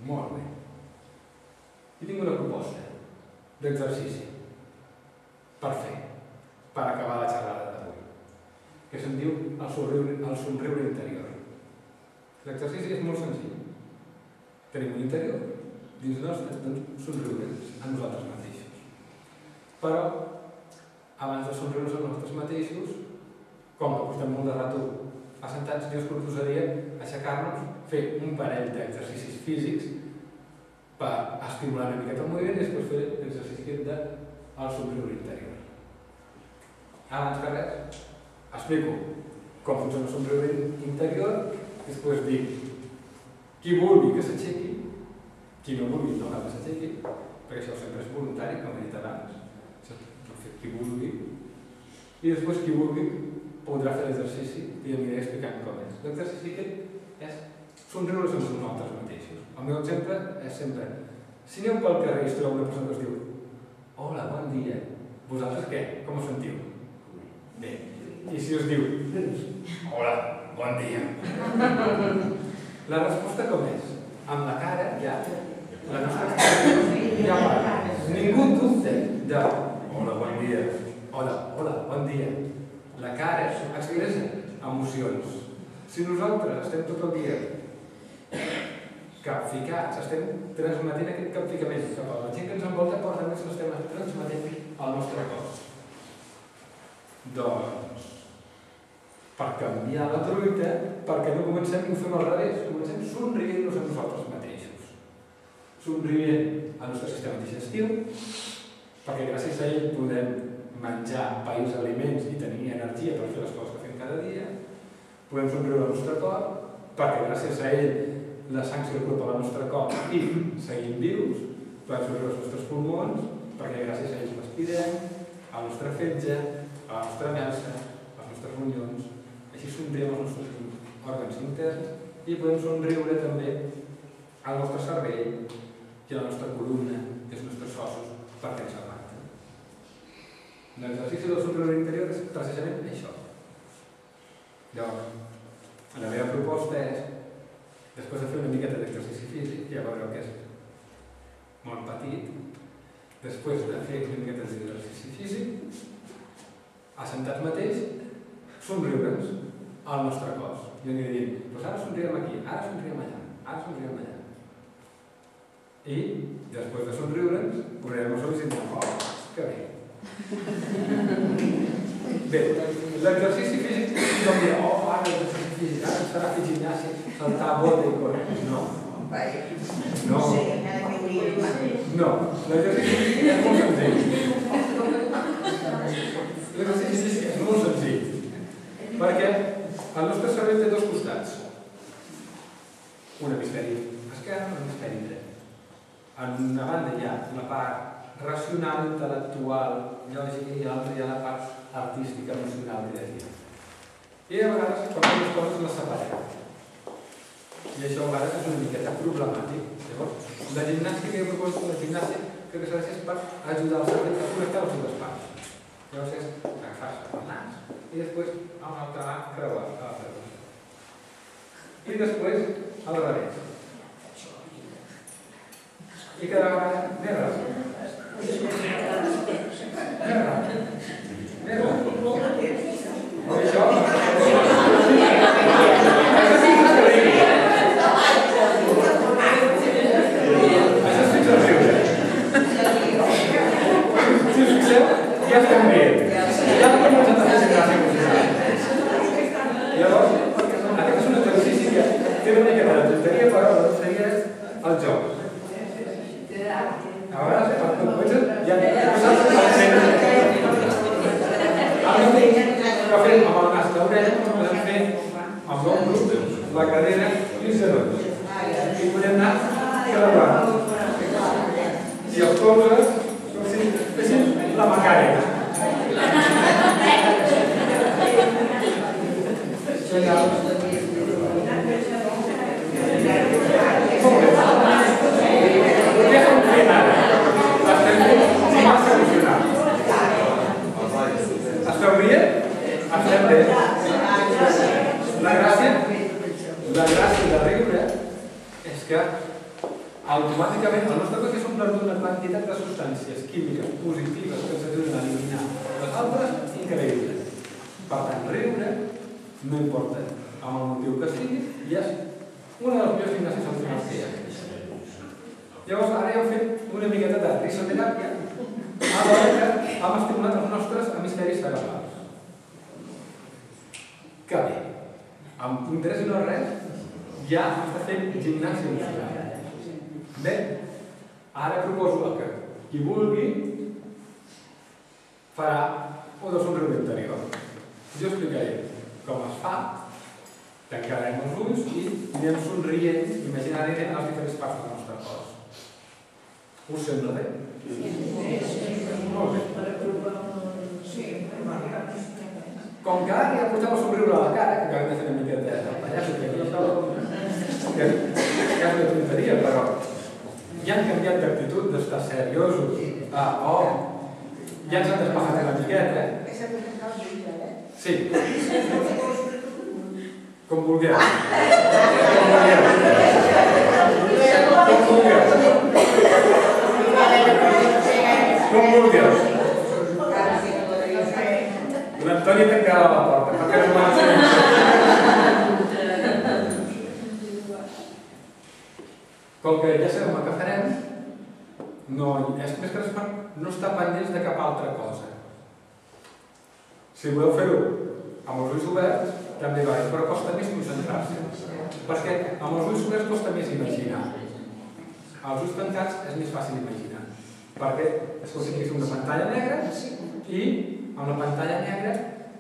Molt bé. I tinc una proposta d'exercici per fer, per acabar la xerrada d'avui, que se'n diu el somriure interior. L'exercici és molt senzill. Tenim un interior, dins nostre, doncs somriure'ns a nosaltres mateixos. Però, abans de somriure'ns a nosaltres mateixos, com que portem molt de rato assentats, jo us proposaria aixecar-nos, fer un parell d'exercicis físics per estimular una miqueta el moviment i després fer l'exercici del somriure interior. Abans que res, explico com funciona el somriure interior, després dic qui vulgui que s'aixequi, qui no vulgui no cal que s'aixequi, perquè això sempre és voluntari, com he dit abans, qui vulgui, i després qui vulgui podrà fer l'exercici i aniré explicant com és. L'exercici aquest és somriure's amb nosaltres mateixos. El meu exemple és sempre, si aneu pel carrer i es troba una persona que us diu hola, bon dia, vosaltres què? Com us sentiu? Bé. I si us diu hola, bon dia. La resposta com és? Amb la cara ja, la nostra expressió ja va. Ningú dubta de hola, bon dia, hola, bon dia. La cara expressa emocions. Si nosaltres estem tot el dia capficats, estem transmetent aquest capficament cap a la gent que ens envolta, però també l'estem transmetent al nostre cos. Doncs, per canviar la truita, perquè no comencem i ho fem al revés, comencem somrient-nos a nosaltres mateixos. Somrient al nostre sistema digestiu, perquè gràcies a ell podem menjar païs aliments i tenir energia per fer les coses que fem cada dia. Podem somriure al nostre cor, perquè gràcies a ell la sang circula pel nostre cor i seguim vius. Podem somriure als nostres pulmons, perquè gràcies a ells respirem, al nostre fetge, a la nostra melsa, als nostres ronyons. Així somriem als nostres òrgans interns i podem somriure també al nostre cervell i a la nostra columna i als nostres ossos, perquè ens aguanten. L'exercici del somriure interior és precisament això. Llavors, la meva proposta és, després de fer una miqueta d'exercici físic, ja veureu que és molt petit, després de fer una miqueta d'exercici físic, assentats mateix, somriure'ns al nostre cos. Jo aniré dient, doncs ara somriem aquí, ara somriem allà, ara somriem allà. I, després de somriure'ns, posarem els ulls i direm, oh, que bé. Bé, l'exercici físic, no em dirà, oh, ara l'exercici físic, ara serà fer gimnàsia, saltar, bota i córrer. No. No. No, l'exercici físic és molt senzill. L'exercici físic és molt senzill, perquè el nostre cervell té dos costats. Un hemisferi esquerre i un hemisferi dret. En una banda hi ha la part racional, intel·lectual, lògica, i l'altra hi ha la part artística, emocional, creativa. I a vegades, quan fem les coses, les separem. I això a vegades és una miqueta problemàtic. Llavors, la gimnàstica que jo proposo, la gimnàstica que serveix per ajudar el cervell a connectar les dues parts. Llavors és agafar-se el nas i després amb l'altra mà creuar a l'altra mà. I després al revés. I cada vegada més ràpid. Això és riure. Si us fixeu, ja estem bé. Ja no comencem a fer gràcia emocional. Llavors, aquest és un exercici que té una mica de tonteria, però la tonteria és el joc. A vegades, quan comences, ja no saps el centre. Però fem amb el nas d'orella, podem fer amb l'ombro, la cadera i els genolls. I podem anar creuant. I els colzes, com si fessin la Macarena. Què estem fent ara? Estem fent massa emocional. Esteu rient? Estem bé. La gràcia de riure és que automàticament el nostre cos és omplert d'una quantitat de substàncies químiques positives que ens ajuden a eliminar les altres increïbles. Per tant, riure no importa amb el motiu que sigui i és una de les millors gimnàsies autonòmiques que hi ha. Llavors, ara ja hem fet una miqueta de risoteràpia a l'hora que hem estimulat els nostres hemisferis cerebrals. Que bé, amb un 3 i no res, ja està fent gimnàsia muscular. Bé, ara proposo que qui vulgui farà un somriure interior. Jo explicaré com es fa, tancarem els ulls i anirem somrient imaginàriament a les diferents parts del nostre cos. Us sembla bé? Molt bé. Com que ara ja porteu a somriure a la cara, que acabem de fer una miqueta de pallasso, que és una tonteria, però ja han canviat d'actitud d'estar seriosos a ja ens han despejat una miqueta. Sí. Com vulgueu. Com vulgueu. L'Antoni tancarà la porta, perquè no com que ja sabem el que farem, és més que res per no estar pendents de cap altra cosa. Si voleu fer-ho amb els ulls oberts, també va, però costa més concentrar-se. Perquè amb els ulls oberts costa més imaginar. Als ulls tancats és més fàcil imaginar. Perquè és com si tingués una pantalla negra i amb la pantalla negra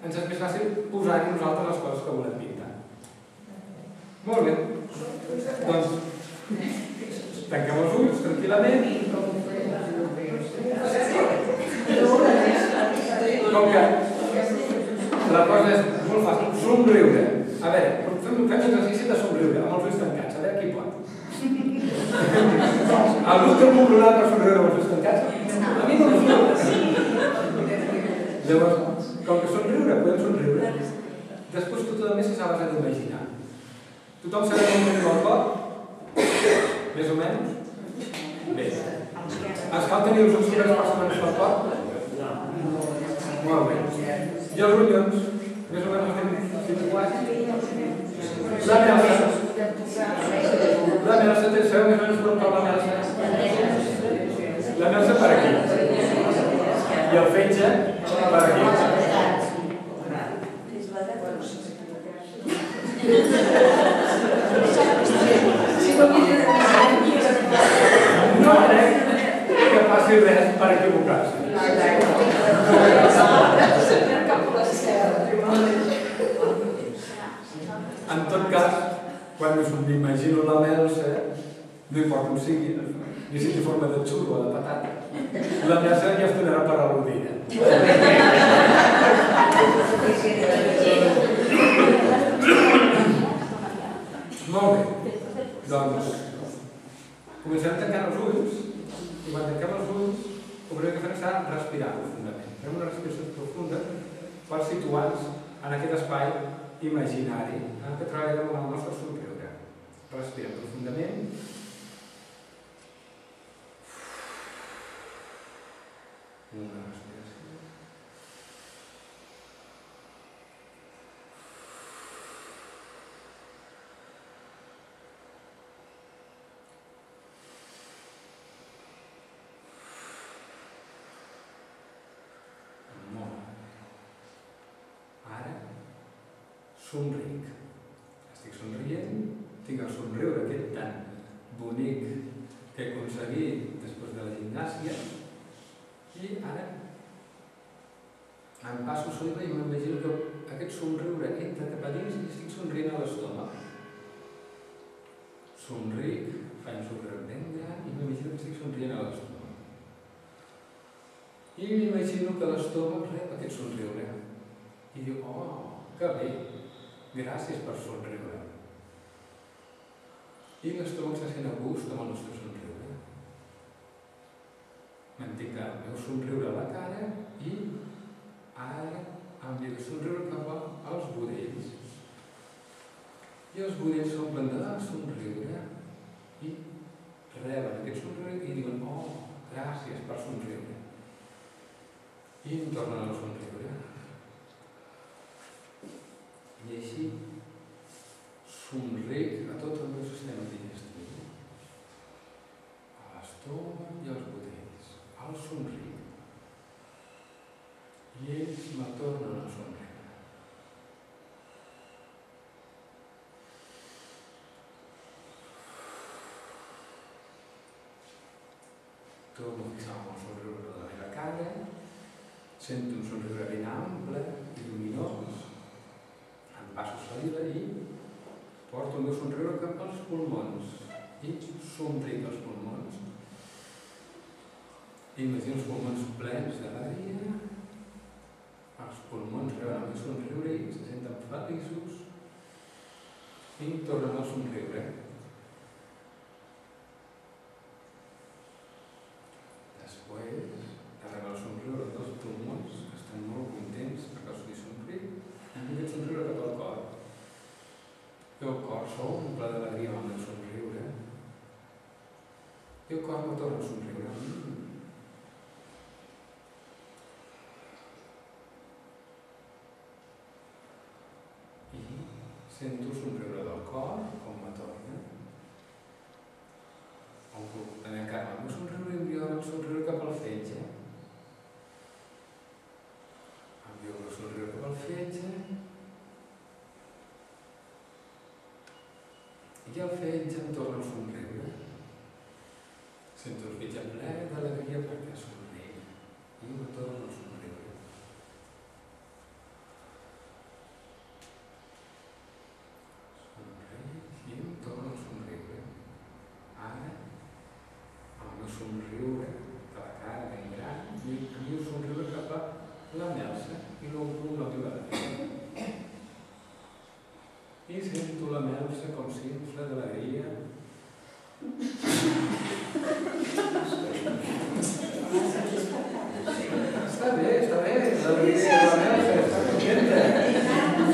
ens és més fàcil posar-hi nosaltres les coses que volem pintar. Molt bé. Doncs tanquem els ulls tranquil·lament. Com que la cosa és molt fàcil, somriure. A veure, fem un exercici de somriure amb els ulls tancats, a veure qui pot. Algú té un problema per somriure amb els ulls tancats? A mi no em surt. Llavors, com que somriure, podem somriure. Després tot a més és a base d'imaginar. Tothom sabem on tenim el cor? Més o menys? Bé. Ens cal tenir els ulls oberts per saber el cor? Molt bé. I els ronyons? Més o menys estem situats? La melsa. La melsa, sabeu més o menys per on cau la melsa? La melsa per aquí. I el fetge per aquí. No crec que passi res per equivocar-se. En tot cas, quan m'imagino la melsa, no importa on sigui, ni si té forma de xurro o de patata, la melsa ja es donarà per al·ludida. Molt bé. Doncs, comencem tancant els ulls i quan tanquem els ulls, el primer que fem serà respirar profundament. Fem una respiració profunda per situar-nos en aquest espai imaginari en què treballem amb el nostre somriure. Respirem profundament. Una respiració. Somric. Estic somrient, tinc el somriure aquest tan bonic que he aconseguit després de la gimnàsia i ara em passo saliva i m'imagino que aquest somriure entra cap a dins i estic somrient a l'estómac. Somric, faig un somriure ben gran i m'imagino que estic somrient a l'estómac. I m'imagino que l'estómac rep aquest somriure i diu, oh, que bé! Gràcies per somriure. I l'estómac se sent a gust amb el nostre somriure. Mantinc el meu somriure a la cara i ara em diré somriure cap als budells. I els budells s'omplen de somriure i reben aquest somriure i diuen, oh, gràcies per somriure. I em tornen a somriure. I així somric a tot el meu sistema digestiu, a l'estómac i als budells. El somric. I ells me tornen a somriure. Torno a fixar amb el somriure de la meva cara, sento un somriure ben ample i lluminós, em passo saliva i porto el meu somriure cap als pulmons i somric els pulmons. Imagino els pulmons plens d'alegria, els pulmons reben el meu somriure i se senten feliços i tornen a somriure. Després de rebre el somriure dels pulmons, que estan molt contents perquè els hi somric, i aquest somriure cap al cor. I el cor s'omple d'alegria amb el meu somriure. I el cor me torna a somriure. I sento el somriure del cor, com me torna. També encara el meu somriure envio el somriure cap al fetge. Envio el meu somriure cap al fetge. I el fetge em torna a somriure. Sento el fetge ple d'alegria perquè somriu. I em torna a somriure. Somriu i em torna a somriure. Ara el meu somriure de la cara ben gran i el somriure cap a la melsa i l'omplo amb la meva alegria. I sento la melsa com s'infla d'alegria. Està bé, l'alegria de la melsa està contenta.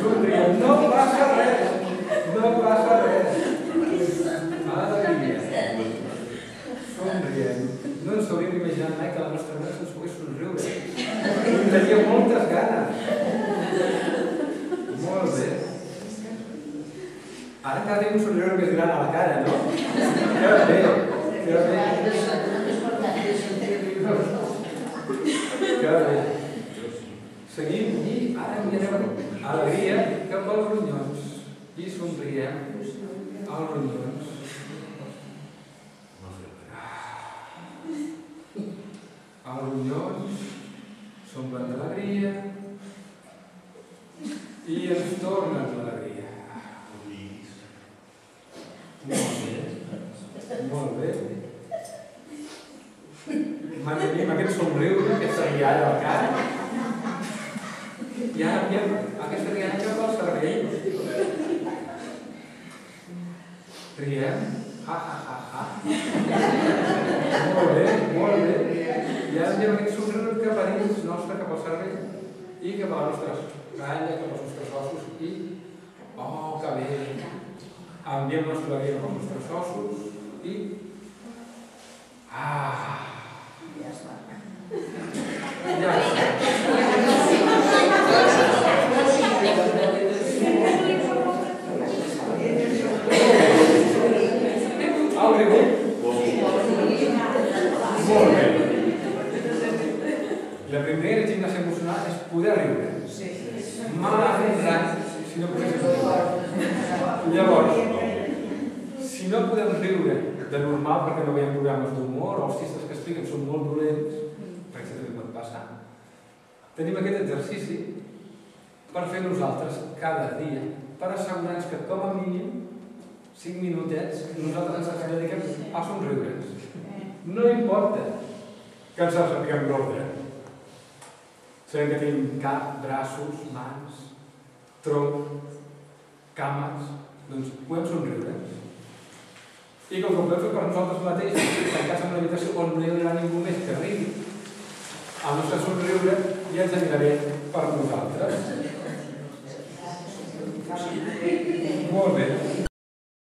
Somrient, no passa res, no passa res. Alegria. Somrient. No ens hauríem imaginat mai que la nostra melsa ens pogués somriure. I tenia moltes ganes. Molt bé. Ara encara tenim un somriure més gran a la cara, no? Que bé, que bé. Que bé. Seguim i ara mirem alegria cap als ronyons. I somriem als ronyons. Els ronyons s'omplen d'alegria i ens tornen l'alegria. Molt bé. Mantenim aquest somriure, aquesta rialla al cap. I ara enviem aquesta rialla cap al cervell. Riem. Ha, ha, ha, ha. Molt bé, molt bé. I ara enviem aquest somriure cap a dins nostre, cap al cervell. I cap a la nostra ratlla, cap als nostres ossos. I, oh, que bé. Enviem la nostra alegria cap als nostres ossos. I... ah! Ja està. Ja està. Heu rigut? Molt bé. La primera gimnàsia emocional és poder riure. Mai si no podem riure. Llavors, si no podem riure de normal perquè no veiem programes d'humor o els xistes que expliquen són molt dolents, perquè això pot passar, tenim aquest exercici per fer nosaltres cada dia, per assegurar-nos que com a mínim 5 minutets nosaltres ens dediquem a somriure'ns. No importa que ens els sapiguem l'ordre. Sabem que tenim cap, braços, mans, tronc, cames, doncs podem somriure'ns. I com que ho podem fer per nosaltres mateixos, tancats en una habitació on no hi haurà ningú més que rigui, el nostre somriure ja ens anirà bé per nosaltres. Molt bé.